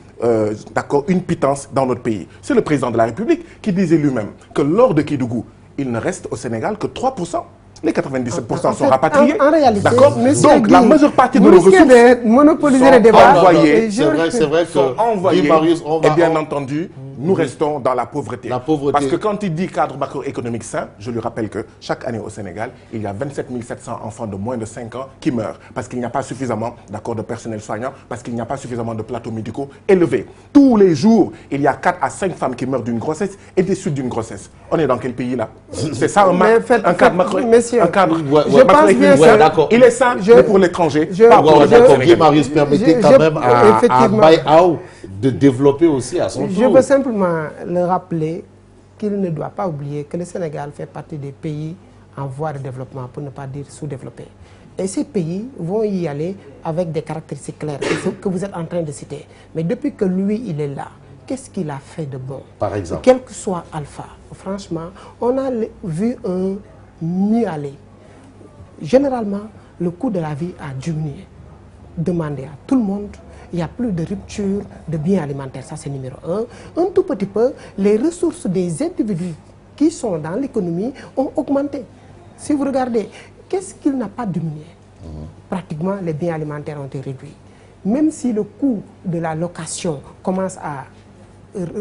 d'accord, une pitance dans notre pays. C'est le président de la République qui disait lui-même que lors de Kédougou, il ne reste au Sénégal que 3%. Les 97% sont rapatriés. En réalité, d'accord. Donc Guy, la majeure partie de nos ressources de monopoliser sont le débat. envoyées. C'est vrai sont que envoyés. Guy Marius, Et bien entendu, nous restons dans la pauvreté. La pauvreté. Parce que quand il dit cadre macroéconomique sain, je lui rappelle que chaque année au Sénégal, il y a 27 700 enfants de moins de 5 ans qui meurent parce qu'il n'y a pas suffisamment de personnel soignant, parce qu'il n'y a pas suffisamment de plateaux médicaux élevés. Tous les jours, il y a 4 à 5 femmes qui meurent d'une grossesse et des suites d'une grossesse. On est dans quel pays là? C'est ça un cadre macroéconomique. Un cadre je pense bien sain. d'accord. Il est sain, mais pour l'étranger, pas pour Ouais, les d'accord, Sénégalais. Guy Marius, permettez quand même à Bayao de développer aussi à son tour. Je veux simplement le rappeler qu'il ne doit pas oublier que le Sénégal fait partie des pays en voie de développement, pour ne pas dire sous-développés. Et ces pays vont y aller avec des caractéristiques claires que vous êtes en train de citer. Mais depuis que lui, il est là, qu'est-ce qu'il a fait de bon? Par exemple. Quel que soit Alpha, franchement, on a vu un mieux aller. Généralement, le coût de la vie a diminué. Demandez à tout le monde. Il n'y a plus de rupture de biens alimentaires, ça c'est numéro 1. Un tout petit peu, les ressources des individus qui sont dans l'économie ont augmenté. Si vous regardez, qu'est-ce qu'il n'a pas diminué? Pratiquement, les biens alimentaires ont été réduits. Même si le coût de la location commence à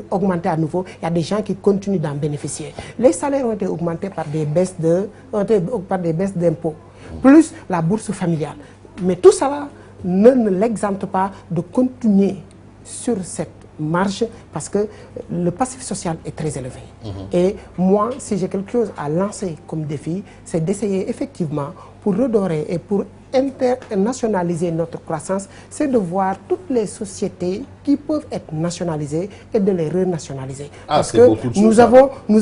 augmenter à nouveau, il y a des gens qui continuent d'en bénéficier. Les salaires ont été augmentés par des baisses d'impôts, plus la bourse familiale. Mais tout ça ne l'exempte pas de continuer sur cette marge parce que le passif social est très élevé. Et moi, si j'ai quelque chose à lancer comme défi, c'est d'essayer effectivement pour redorer et pour internationaliser notre croissance, c'est de voir toutes les sociétés qui peuvent être nationalisées et de les renationaliser. Parce que nous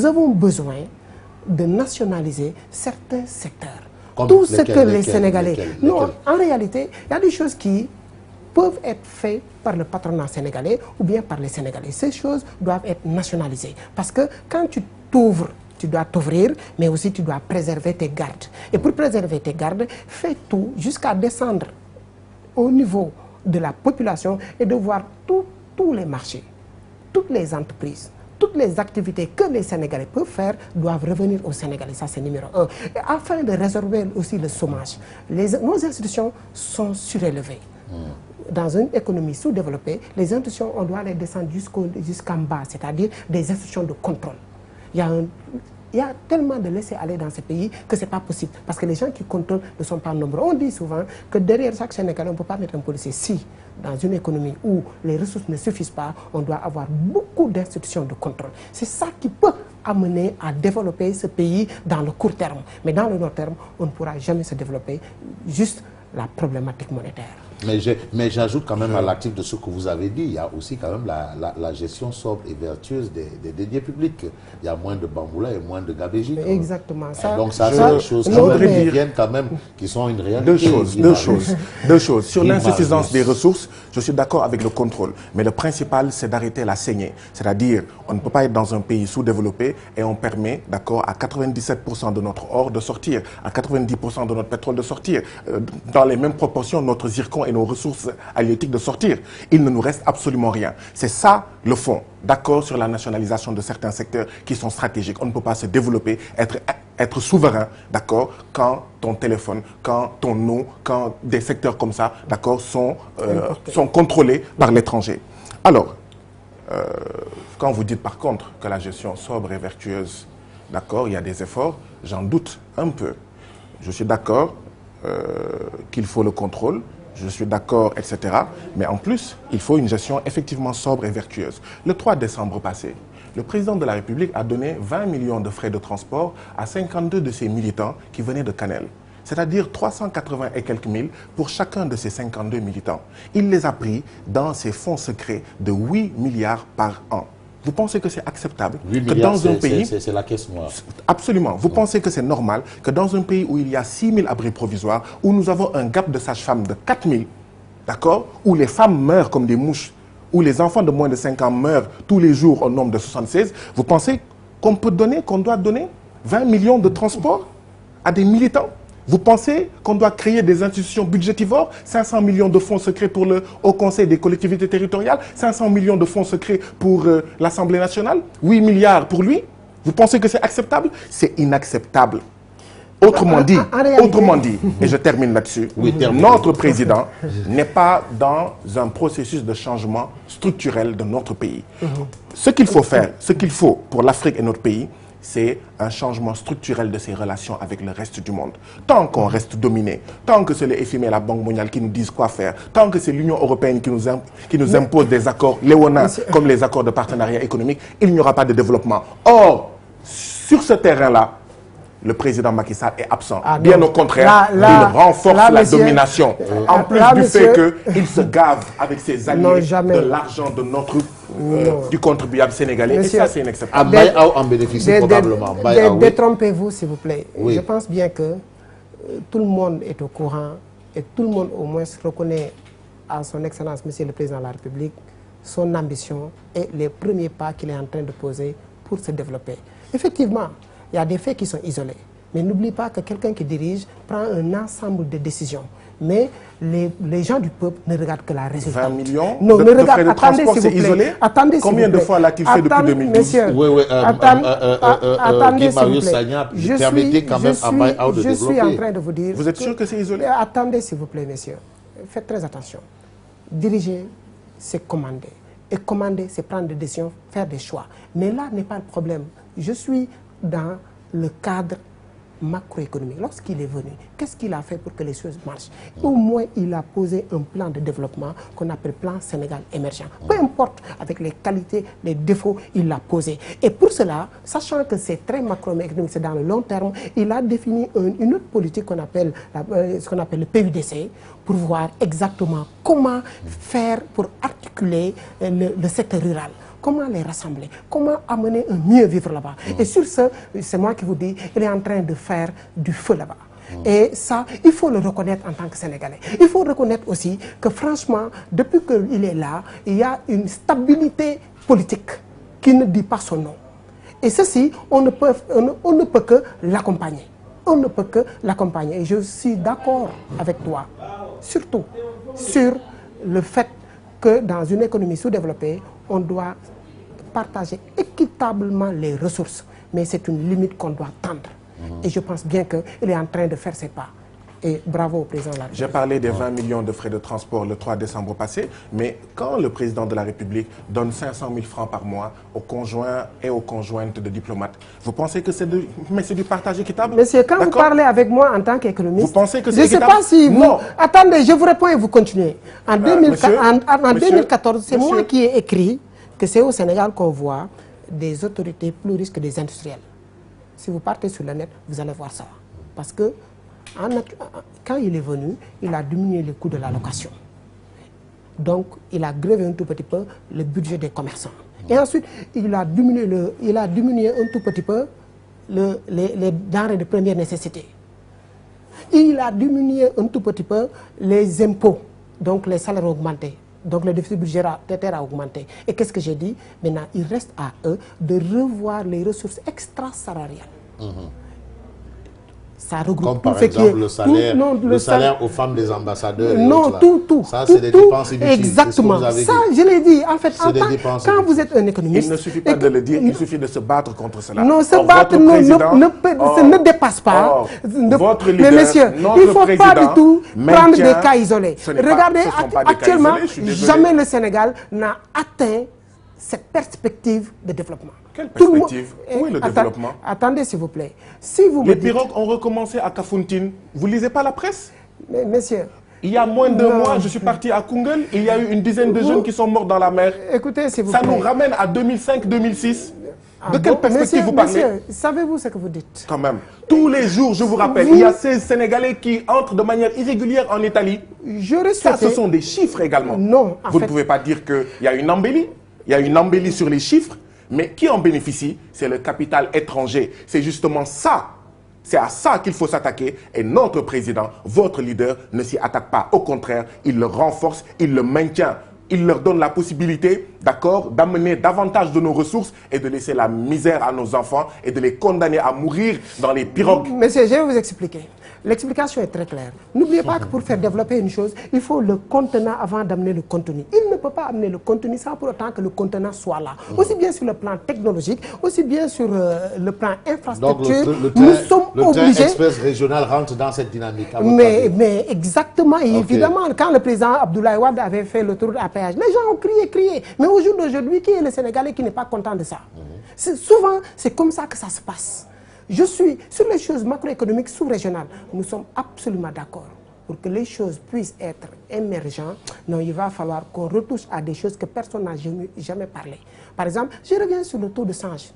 avons besoin de nationaliser certains secteurs. Comme Tout ce que les lesquels, Sénégalais... Non, en réalité, il y a des choses qui peuvent être faites par le patronat sénégalais ou bien par les Sénégalais. Ces choses doivent être nationalisées. Parce que quand tu t'ouvres tu dois t'ouvrir, mais aussi tu dois préserver tes gardes. Et pour préserver tes gardes, fais tout jusqu'à descendre au niveau de la population et de voir tous les marchés, toutes les entreprises, toutes les activités que les Sénégalais peuvent faire doivent revenir aux Sénégalais. Ça, c'est numéro 1. Et afin de résorber aussi le chômage, nos institutions sont surélevées. Dans une économie sous-développée, les institutions, on doit les descendre jusqu'en bas, c'est-à-dire des institutions de contrôle. Il y a tellement de laisser-aller dans ces pays que ce n'est pas possible. Parce que les gens qui contrôlent ne sont pas nombreux. On dit souvent que derrière chaque Sénégalais, on ne peut pas mettre un policier. Si, dans une économie où les ressources ne suffisent pas, on doit avoir beaucoup d'institutions de contrôle. C'est ça qui peut amener à développer ce pays dans le court terme. Mais dans le long terme, on ne pourra jamais se développer. Juste la problématique monétaire. Mais j'ajoute quand même à l'actif de ce que vous avez dit, il y a aussi quand même la gestion sobre et vertueuse des deniers publics. Il y a moins de bamboula et moins de gabégie. Exactement. Ça, donc ça, c'est des choses qui viennent quand même, qui sont une réalité. Deux choses. Sur l'insuffisance des ressources, je suis d'accord avec le contrôle. Mais le principal, c'est d'arrêter la saignée. C'est-à-dire, on ne peut pas être dans un pays sous-développé et on permet, d'accord, à 97% de notre or de sortir, à 90% de notre pétrole de sortir. Dans les mêmes proportions, notre zircon et nos ressources halieutiques de sortir. Il ne nous reste absolument rien. C'est ça le fond. D'accord sur la nationalisation de certains secteurs qui sont stratégiques. On ne peut pas se développer, être souverain, d'accord, quand ton téléphone, quand ton eau, quand des secteurs comme ça, d'accord, sont contrôlés par l'étranger. Alors, quand vous dites par contre que la gestion sobre et vertueuse, d'accord, il y a des efforts, j'en doute un peu. Je suis d'accord qu'il faut le contrôle. Je suis d'accord, etc. Mais en plus, il faut une gestion effectivement sobre et vertueuse. Le 3 décembre passé, le président de la République a donné 20 millions de frais de transport à 52 de ses militants qui venaient de Canel. C'est-à-dire 380 et quelques mille pour chacun de ces 52 militants. Il les a pris dans ses fonds secrets de 8 milliards par an. Vous pensez que c'est acceptable que dans un pays... C'est la caisse noire. Absolument. Vous pensez que c'est normal que dans un pays où il y a 6 000 abris provisoires, où nous avons un gap de sages-femmes de 4 000, d'accord, où les femmes meurent comme des mouches, où les enfants de moins de 5 ans meurent tous les jours au nombre de 76, vous pensez qu'on doit donner 20 millions de transports à des militants? Vous pensez qu'on doit créer des institutions budgétivores, 500 millions de fonds secrets pour le Haut Conseil des collectivités territoriales, 500 millions de fonds secrets pour l'Assemblée nationale, 8 milliards pour lui? Vous pensez que c'est acceptable? C'est inacceptable. Autrement dit, et je termine là-dessus, notre président n'est pas dans un processus de changement structurel de notre pays. Ce qu'il faut faire, ce qu'il faut pour l'Afrique et notre pays, c'est un changement structurel de ses relations avec le reste du monde. Tant qu'on reste dominé, tant que c'est les FMI et la Banque mondiale qui nous disent quoi faire, tant que c'est l'Union européenne qui nous impose des accords léonins comme les accords de partenariat économique, il n'y aura pas de développement. Or, sur ce terrain-là, le président Macky Sall est absent. Bien au contraire, il renforce la domination. En plus du fait qu'il se gave avec ses alliés de l'argent de notre du contribuable sénégalais. Monsieur, et ça, c'est inacceptable. En bénéficie probablement. Détrompez-vous, s'il vous plaît. Oui. Je pense bien que tout le monde est au courant et tout le monde au moins reconnaît à son Excellence, Monsieur le Président de la République, son ambition et les premiers pas qu'il est en train de poser pour se développer. Effectivement, il y a des faits qui sont isolés. Mais n'oublie pas que quelqu'un qui dirige prend un ensemble de décisions. Mais les gens du peuple ne regardent que la résultante. 20 millions non, de frais de transport, c'est isolé. Combien de fois l'a-t-il fait depuis 2012? Monsieur, attendez, Marius Sagna, permettez quand même à Maï-Aou de développer. Je suis en train de vous dire... Vous êtes sûr que c'est isolé? Attendez, s'il vous plaît, messieurs. Faites très attention. Diriger, c'est commander. Et commander, c'est prendre des décisions, faire des choix. Mais là n'est pas le problème. Je suis dans le cadre macroéconomique. Lorsqu'il est venu, qu'est-ce qu'il a fait pour que les choses marchent? Au moins, il a posé un plan de développement qu'on appelle plan Sénégal émergent. Peu importe avec les qualités, les défauts, il l'a posé. Et pour cela, sachant que c'est très macroéconomique, c'est dans le long terme, il a défini une autre politique qu'on appelle, ce qu'on appelle le PUDC pour voir exactement comment faire pour articuler le secteur rural. Comment les rassembler? Comment amener un mieux vivre là-bas? Et sur ce, c'est moi qui vous dis, il est en train de faire du feu là-bas. Et ça, il faut le reconnaître en tant que Sénégalais. Il faut reconnaître aussi que franchement, depuis qu'il est là, il y a une stabilité politique qui ne dit pas son nom. Et ceci, on ne peut que l'accompagner. On ne peut que l'accompagner. Et je suis d'accord avec toi, surtout sur le fait que dans une économie sous-développée, on doit partager équitablement les ressources. Mais c'est une limite qu'on doit tendre. Et je pense bien qu'il est en train de faire ses pas. Et bravo au président de la République. J'ai parlé des 20 millions de frais de transport le 3 décembre passé, mais quand le président de la République donne 500 000 francs par mois aux conjoints et aux conjointes de diplomates, vous pensez que c'est du partage équitable? Monsieur, quand vous parlez avec moi en tant qu'économiste, vous pensez que c'est équitable? Je ne sais pas si vous... Non. Attendez, je vous réponds et vous continuez. En 2014, c'est moi qui ai écrit que c'est au Sénégal qu'on voit des autorités plus riches que des industriels. Si vous partez sur le net, vous allez voir ça. Parce que quand il est venu, il a diminué le coût de la location. Donc, il a grevé un tout petit peu le budget des commerçants. Et ensuite, il a diminué un tout petit peu les denrées de première nécessité. Il a diminué un tout petit peu les impôts, donc les salaires augmentés. Donc le déficit budgétaire a augmenté. Et qu'est-ce que j'ai dit? Maintenant, il reste à eux de revoir les ressources extrasalariales. Ça regroupe comme par exemple le salaire, le salaire aux femmes des ambassadeurs. Non, tout. Ça, c'est des dépenses inutiles. Exactement. Ça, je l'ai dit. En fait, quand vous êtes un économiste... Il ne suffit pas de le dire, il suffit de se battre contre cela. Non, se battre ne dépasse pas. Votre leader, mais messieurs, il ne faut pas du tout prendre des cas isolés. Regardez, actuellement, jamais le Sénégal n'a atteint cette perspective de développement. Quelle perspective? Où est le développement? Attendez, s'il vous plaît. Si vous les pirogues ont recommencé à Kafountine. Vous lisez pas la presse? Mais, messieurs... Il y a moins de mois, je suis parti à Koungheul. Il y a eu une dizaine de jeunes qui sont morts dans la mer. Écoutez, s'il vous plaît. Ça nous ramène à 2005-2006. De quelle perspective vous parlez? Monsieur, savez-vous ce que vous dites? Quand même. Tous les jours, je vous rappelle, il y a ces Sénégalais qui entrent de manière irrégulière en Italie. Ça, ce sont des chiffres également. Non, vous ne pouvez pas dire qu'il y a une embellie. Il y a une embellie sur les chiffres. Mais qui en bénéficie? C'est le capital étranger. C'est justement ça. C'est à ça qu'il faut s'attaquer. Et notre président, votre leader, ne s'y attaque pas. Au contraire, il le renforce, il le maintient. Il leur donne la possibilité, d'accord, d'amener davantage de nos ressources et de laisser la misère à nos enfants et de les condamner à mourir dans les pirogues. Monsieur, je vais vous expliquer. L'explication est très claire. N'oubliez pas que pour faire développer une chose, il faut le contenant avant d'amener le contenu. Il ne peut pas amener le contenu sans pour autant que le contenant soit là. Aussi bien sur le plan technologique, aussi bien sur le plan infrastructure. Donc le train express régional rentre dans cette dynamique. Mais exactement, et évidemment, quand le président Abdoulaye Wade avait fait le tour à péage, les gens ont crié. Mais au jour d'aujourd'hui, qui est le Sénégalais qui n'est pas content de ça? Souvent, c'est comme ça que ça se passe. Je suis sur les choses macroéconomiques sous-régionales. Nous sommes absolument d'accord. Pour que les choses puissent être émergentes, non, il va falloir qu'on retouche à des choses que personne n'a jamais parlé. Par exemple, je reviens sur le taux de change.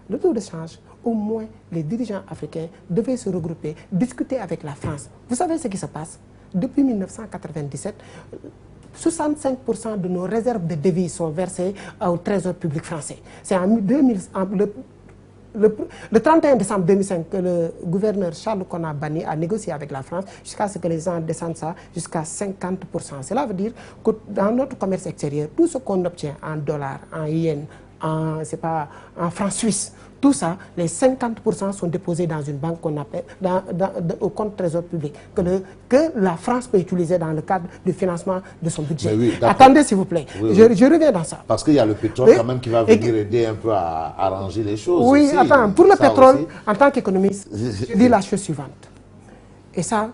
Le taux de change, au moins, les dirigeants africains devaient se regrouper, discuter avec la France. Vous savez ce qui se passe? Depuis 1997, 65% de nos réserves de devises sont versées au Trésor public français. C'est en 2000... Le 31 décembre 2005, que le gouverneur Charles Konan-Banny a négocié avec la France jusqu'à ce que les gens descendent ça jusqu'à 50%. Cela veut dire que dans notre commerce extérieur, tout ce qu'on obtient en dollars, en yens, en francs suisses, tout ça, les 50% sont déposés dans une banque qu'on appelle au compte trésor public, que la France peut utiliser dans le cadre du financement de son budget. Oui, attendez, s'il vous plaît. Je reviens dans ça. Parce qu'il y a le pétrole quand même qui va venir aider un peu à arranger les choses. Oui, aussi. Attends, pour le pétrole, aussi. En tant qu'économiste, je dis la chose suivante. Et ça,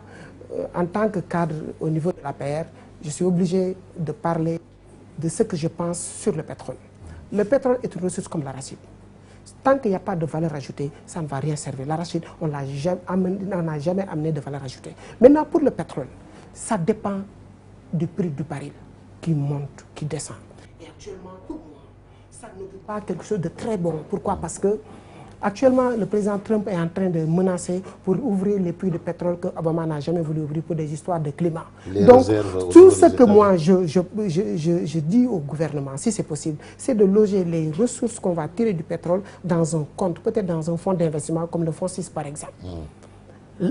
en tant que cadre au niveau de l'APR, je suis obligé de parler de ce que je pense sur le pétrole. Le pétrole est une ressource comme l'arachide. Tant qu'il n'y a pas de valeur ajoutée, ça ne va rien servir. L'arachide, on n'a jamais amené de valeur ajoutée. Maintenant, pour le pétrole, ça dépend du prix du baril qui monte, qui descend. Et actuellement, tout le monde, ça ne veut pas quelque chose de très bon. Pourquoi? Parce que actuellement, le président Trump est en train de menacer pour ouvrir les puits de pétrole que Obama n'a jamais voulu ouvrir pour des histoires de climat. Donc, tout ce que moi, je dis au gouvernement, si c'est possible, c'est de loger les ressources qu'on va tirer du pétrole dans un compte, peut-être dans un fonds d'investissement comme le fonds 6 par exemple.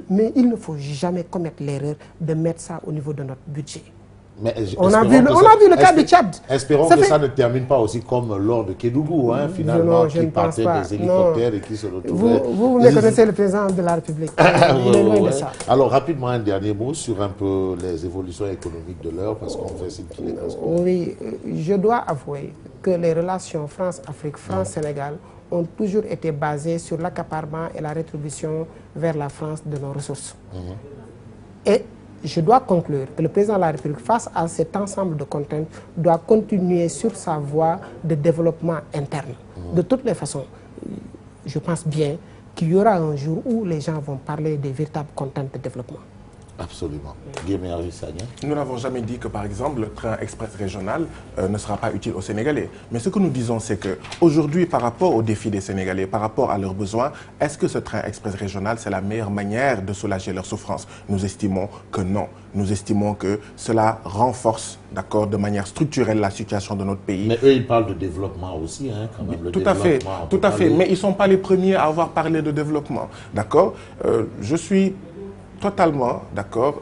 Mais il ne faut jamais commettre l'erreur de mettre ça au niveau de notre budget. Mais on a vu le cas du Tchad. Espérons que ça ne termine pas aussi comme lors de Kédougou, hein, finalement, qui partait des hélicoptères et qui se retrouvaient... Vous méconnaissez le président de la République. Il est loin de ça. Alors, rapidement, un dernier mot sur un peu les évolutions économiques de l'heure, parce qu'on fait signe qu'il est casse. Oui, je dois avouer que les relations France-Afrique, France-Sénégal ont toujours été basées sur l'accaparement et la rétribution vers la France de nos ressources. Et je dois conclure que le président de la République, face à cet ensemble de contraintes, doit continuer sur sa voie de développement interne. De toutes les façons, je pense bien qu'il y aura un jour où les gens vont parler des véritables contraintes de développement. Absolument. Guy-Marius Sagna. Nous n'avons jamais dit que, par exemple, le train express régional ne sera pas utile aux Sénégalais. Mais ce que nous disons, c'est qu'aujourd'hui, par rapport aux défis des Sénégalais, par rapport à leurs besoins, est-ce que ce train express régional, c'est la meilleure manière de soulager leurs souffrances? Nous estimons que non. Nous estimons que cela renforce, d'accord, de manière structurelle la situation de notre pays. Mais eux, ils parlent de développement aussi, hein, quand même. Tout à fait. Mais ils ne sont pas les premiers à avoir parlé de développement, d'accord? Je suis totalement d'accord,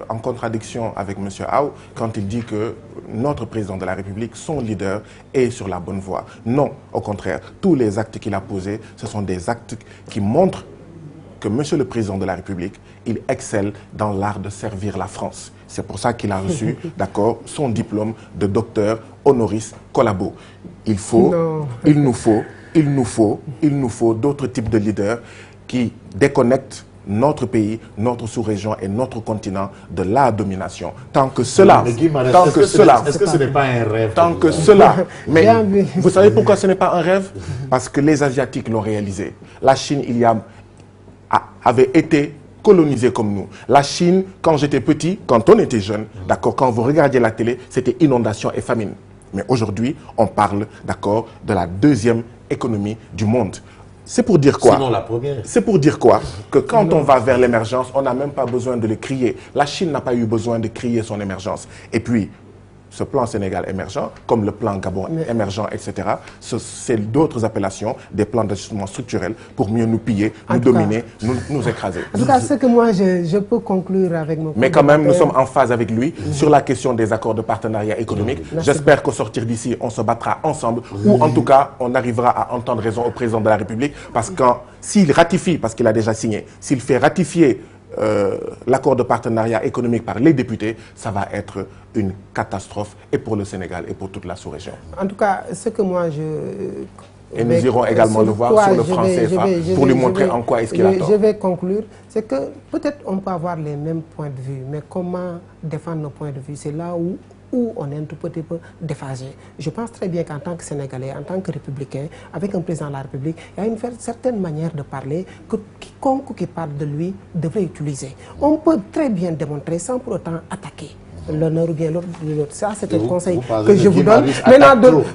en contradiction avec M. Aou, quand il dit que notre président de la République, son leader, est sur la bonne voie. Non, au contraire, tous les actes qu'il a posés, ce sont des actes qui montrent que M. le président de la République, il excelle dans l'art de servir la France. C'est pour ça qu'il a reçu, d'accord, son diplôme de docteur honoris collabo. Il nous faut d'autres types de leaders qui déconnectent notre pays, notre sous-région et notre continent de la domination. Tant que cela... Est-ce que ce n'est pas un rêve? Mais vous savez pourquoi ce n'est pas un rêve? Parce que les Asiatiques l'ont réalisé. La Chine, avait été colonisée comme nous. La Chine, quand j'étais petit, quand on était jeune, d'accord, quand vous regardiez la télé, c'était inondation et famine. Mais aujourd'hui, on parle, d'accord, de la deuxième économie du monde. C'est pour dire quoi? Sinon la première. C'est pour dire quoi? Que quand on va vers l'émergence, on n'a même pas besoin de le crier. La Chine n'a pas eu besoin de crier son émergence. Et puis, ce plan Sénégal émergent, comme le plan Gabon émergent, etc., c'est d'autres appellations, des plans d'ajustement structurel pour mieux nous piller, nous dominer, nous écraser. En tout cas, ce que moi, je peux conclure avec mon... Mais quand même, nous sommes en phase avec lui sur la question des accords de partenariat économique. J'espère qu'au sortir d'ici, on se battra ensemble, ou en tout cas, on arrivera à entendre raison au président de la République, parce que s'il ratifie, parce qu'il a déjà signé, s'il fait ratifier l'accord de partenariat économique par les députés, ça va être une catastrophe et pour le Sénégal et pour toute la sous-région. En tout cas, ce que moi Et nous irons également le voir sur le franc CFA pour lui montrer en quoi est-ce qu'il a tort. Je vais conclure. C'est que peut-être on peut avoir les mêmes points de vue, mais comment défendre nos points de vue, c'est là où on est un tout petit peu déphasé. Je pense très bien qu'en tant que Sénégalais, en tant que Républicain, avec un président de la République, il y a une certaine manière de parler que quiconque qui parle de lui devrait utiliser. On peut très bien démontrer sans pour autant attaquer l'honneur ou bien l'autre de l'autre. Ça, c'est un conseil que je vous donne. Maintenant, de l'autre,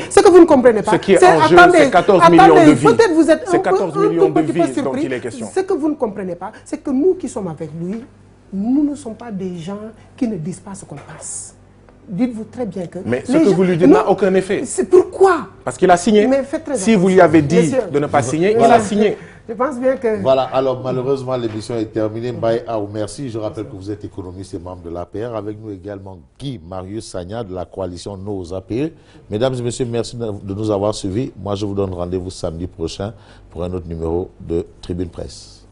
ce que vous ne comprenez pas, c'est 14 millions de vies. Peut-être vous êtes un tout petit peu surpris. Ce que vous ne comprenez pas, c'est que nous qui sommes avec lui, nous ne sommes pas des gens qui ne disent pas ce qu'on pense. Dites-vous très bien que... Mais ce que vous lui dites n'a aucun effet. C'est pourquoi? Parce qu'il a signé. Mais faites très si vous lui avez dit de ne pas signer, il a signé. Je pense bien que... Voilà, alors malheureusement l'émission est terminée. Mbaye Aou, merci. Je rappelle que vous êtes économiste et membre de l'APR. Avec nous également Guy-Marius Sagna de la coalition Nos APR. Mesdames et messieurs, merci de nous avoir suivis. Moi, je vous donne rendez-vous samedi prochain pour un autre numéro de Tribune Presse.